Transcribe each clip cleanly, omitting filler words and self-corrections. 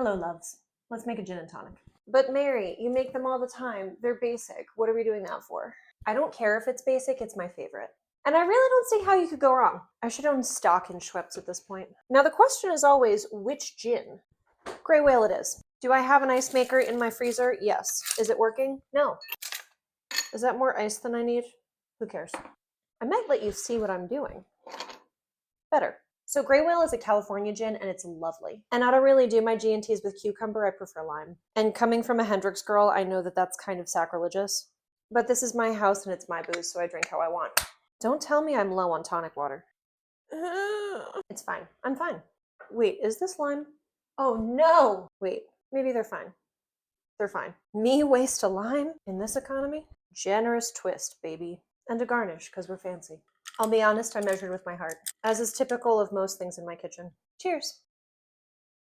Hello, loves. Let's make a gin and tonic. But Mary, you make them all the time. They're basic. What are we doing that for? I don't care if it's basic, it's my favorite. And I really don't see how you could go wrong. I should own stock in Schweppes at this point. Now the question is always, which gin? Grey Whale it is. Do I have an ice maker in my freezer? Yes. Is it working? No. Is that more ice than I need? Who cares? I might let you see what I'm doing. Better. So Grey Whale is a California gin and it's lovely. And I don't really do my G&Ts with cucumber, I prefer lime. And coming from a Hendrix girl, I know that that's kind of sacrilegious. But this is my house and it's my booze, so I drink how I want. Don't tell me I'm low on tonic water. It's fine. I'm fine. Wait, is this lime? Oh no! Wait, maybe they're fine. They're fine. Me waste a lime in this economy? Generous twist, baby. And a garnish, because we're fancy. I'll be honest, I measured with my heart, as is typical of most things in my kitchen. Cheers.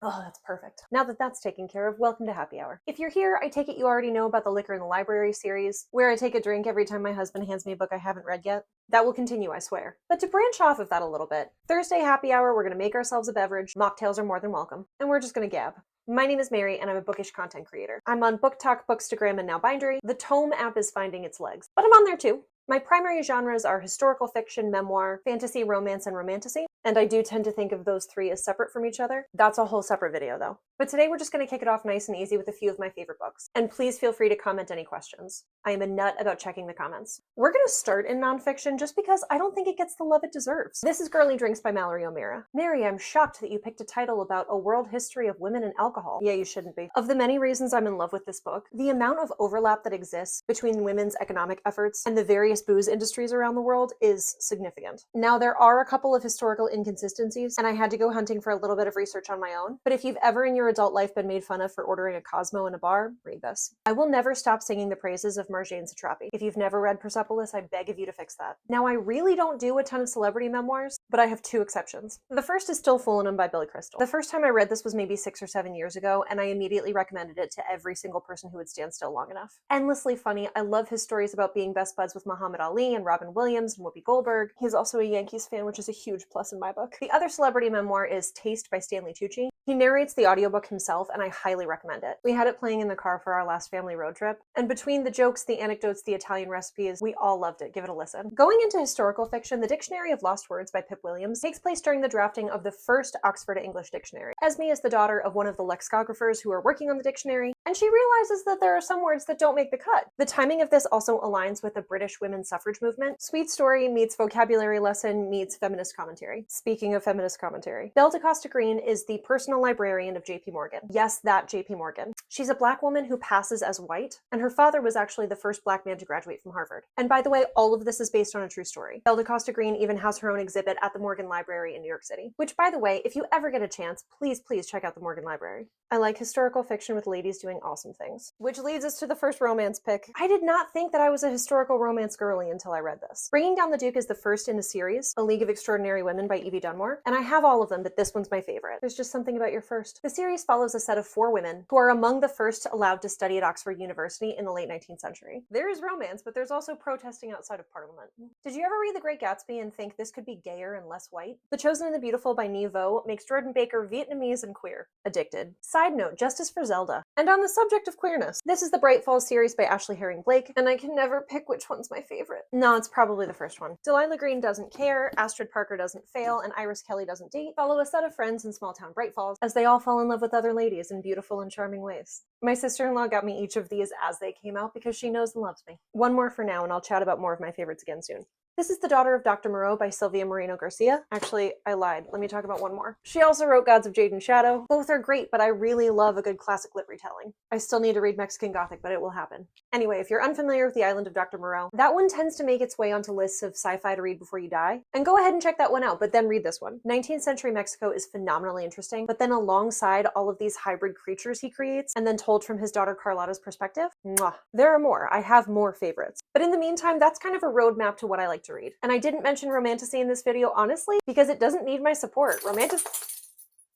Oh, that's perfect. Now that that's taken care of, welcome to Happy Hour. If you're here, I take it you already know about the Liquor in the Library series, where I take a drink every time my husband hands me a book I haven't read yet. That will continue, I swear. But to branch off of that a little bit, Thursday Happy Hour, we're going to make ourselves a beverage. Mocktails are more than welcome. And we're just going to gab. My name is Mary, and I'm a bookish content creator. I'm on Book Talk, Bookstagram, and now Bindery. The Tome app is finding its legs, but I'm on there too. My primary genres are historical fiction, memoir, fantasy, romance, and romantasy, and I do tend to think of those three as separate from each other. That's a whole separate video, though. But today we're just going to kick it off nice and easy with a few of my favorite books. And please feel free to comment any questions. I am a nut about checking the comments. We're going to start in nonfiction just because I don't think it gets the love it deserves. This is Girly Drinks by Mallory O'Meara. Mary, I'm shocked that you picked a title about a world history of women and alcohol. Yeah, you shouldn't be. Of the many reasons I'm in love with this book, the amount of overlap that exists between women's economic efforts and the various booze industries around the world is significant. Now, there are a couple of historical inconsistencies, and I had to go hunting for a little bit of research on my own, but if you've ever in your adult life been made fun of for ordering a Cosmo in a bar, read this. I will never stop singing the praises of Marjane Satrapi. If you've never read Persepolis, I beg of you to fix that. Now, I really don't do a ton of celebrity memoirs, but I have two exceptions. The first is Still Foolin' 'Em by Billy Crystal. The first time I read this was maybe 6 or 7 years ago, and I immediately recommended it to every single person who would stand still long enough. Endlessly funny, I love his stories about being best buds with Muhammad Ali and Robin Williams and Whoopi Goldberg. He's also a Yankees fan, which is a huge plus in my book. The other celebrity memoir is Taste by Stanley Tucci. He narrates the audiobook himself, and I highly recommend it. We had it playing in the car for our last family road trip, and between the jokes, the anecdotes, the Italian recipes, we all loved it. Give it a listen. Going into historical fiction, the Dictionary of Lost Words by Pip Williams takes place during the drafting of the first Oxford English Dictionary. Esme is the daughter of one of the lexicographers who are working on the dictionary, and she realizes that there are some words that don't make the cut. The timing of this also aligns with the British women's suffrage movement. Sweet story meets vocabulary lesson meets feminist commentary. Speaking of feminist commentary, Belle DeCosta Green is the personal librarian of JP Morgan. Yes, that JP Morgan. She's a black woman who passes as white, and her father was actually the first black man to graduate from Harvard. And by the way, all of this is based on a true story. Belle DeCosta Green even has her own exhibit at the Morgan Library in New York City. Which, by the way, if you ever get a chance, please check out the Morgan Library. I like historical fiction with ladies doing awesome things. Which leads us to the first romance pick. I did not think that I was a historical romance girly until I read this. Bringing Down the Duke is the first in a series, A League of Extraordinary Women by Evie Dunmore, and I have all of them, but this one's my favorite. There's just something about your first. The series follows a set of 4 women who are among the first allowed to study at Oxford University in the late 19th century. There is romance, but there's also protesting outside of Parliament. Did you ever read The Great Gatsby and think this could be gayer and less white? The Chosen and the Beautiful by Nhi Vo makes Jordan Baker Vietnamese and queer. Addicted. Side note, justice for Zelda. And on the subject of queerness, this is the Bright Falls series by Ashley Herring Blake, and I can never pick which one's my favorite. No, it's probably the first one. Delilah Green Doesn't Care, Astrid Parker Doesn't Fail, and Iris Kelly Doesn't Date follow a set of friends in small-town Bright Falls as they all fall in love with other ladies in beautiful and charming ways. My sister-in-law got me each of these as they came out because she knows and loves me. One more for now, and I'll chat about more of my favorites again soon. This is The Daughter of Dr. Moreau by Sylvia Moreno Garcia. Actually, I lied. Let me talk about one more. She also wrote Gods of Jade and Shadow. Both are great, but I really love a good classic lit retelling. I still need to read Mexican Gothic, but it will happen. Anyway, if you're unfamiliar with The Island of Dr. Moreau, that one tends to make its way onto lists of sci-fi to read before you die. And go ahead and check that one out, but then read this one. 19th century Mexico is phenomenally interesting, but then alongside all of these hybrid creatures he creates, and then told from his daughter Carlotta's perspective, mwah. There are more. I have more favorites. But in the meantime, that's kind of a roadmap to what I like to read. And I didn't mention romantasy in this video, honestly, because it doesn't need my support.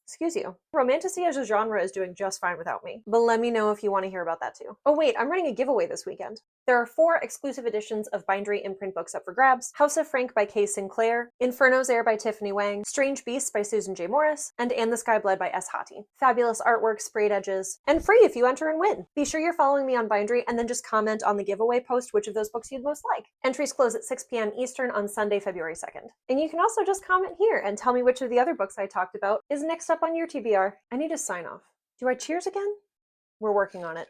Excuse you. Romantasy as a genre is doing just fine without me. But let me know if you want to hear about that too. Oh wait, I'm running a giveaway this weekend. There are 4 exclusive editions of Bindery imprint books up for grabs: House of Frank by Kay Synclaire, Inferno's Heir by Tiffany Wang, Strange Beasts by Susan J. Morris, and the Sky Bled by S. Hati. Fabulous artwork, sprayed edges, and free if you enter and win. Be sure you're following me on Bindery and then just comment on the giveaway post which of those books you'd most like. Entries close at 6 p.m. Eastern on Sunday, February 2nd. And you can also just comment here and tell me which of the other books I talked about is next up on your TBR. I need to sign off. Do I cheers again? We're working on it.